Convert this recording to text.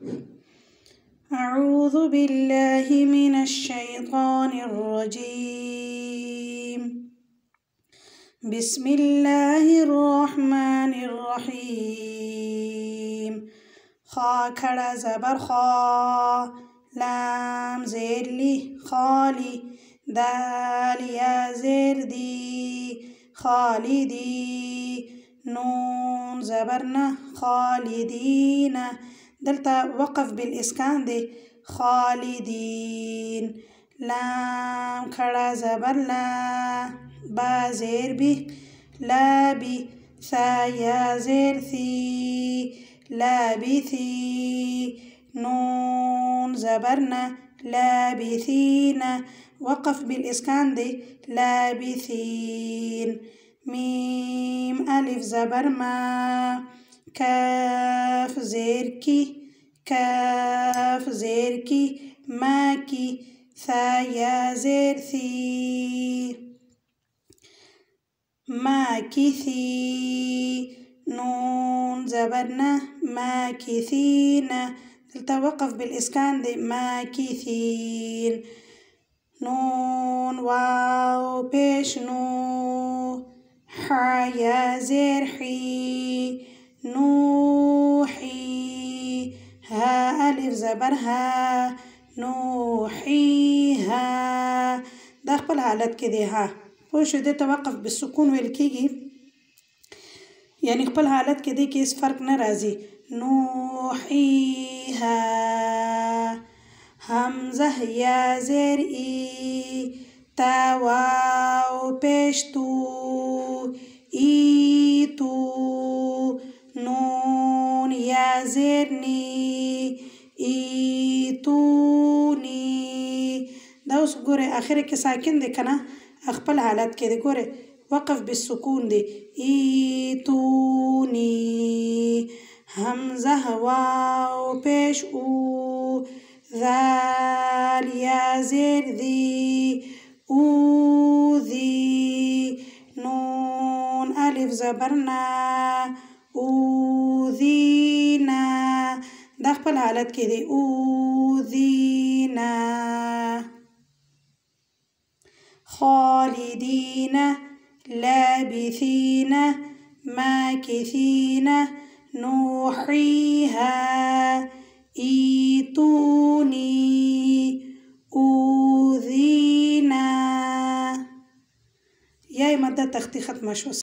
أعوذ بالله من الشيطان الرجيم. بسم الله الرحمن الرحيم. خا کڑا زبر خا، لام زیر لی خالی، دال یا زیر دی خالدی، نون زبرنا خالدين. دلتا وقف بالإسكان دي خالدين. لام کڑا زبر لا، با زیر بی لا بی، ثا یا زیر ثی لابثي، نون زبرنا لابثين، وقف بالإسكان دي لابثين. ميم ألف زبر ما، كاف زيركي كاف زيركي ماكي، ثا يا زير ثي ماكثي، نون زبرنا ماكثين. تتوقف بالإسكان دي ماكثين. نون واو بيش نو، حا يا زير حي نوحي، ها ألف زبر ها نوحيها. دا خپل حالت کې دی ها پوه شو. دې توقف بالسکون ویل کېږي، یعنی خپل حالت کې دی کې هیڅ فرق نه راځي. نوحيها. همزه یا زیر ای، تا واو پیش تو ای تو، نون یا زیر نی ای تو نی. دا اوس ګوره آخر کې ساکن دی کنه، خپل حالت کې دی. ګوره وقف بالسکون دی ایتونی. همزه واو پیش او، ذال یا زیر ذی اوذی، نون ألف زبرنا اوذینا. دا خپل حالت کې دی اوذینا. خالدين لابثين ماكثين، نوحيها ايتوني اوذينا. يا مدة تختي ختمة شو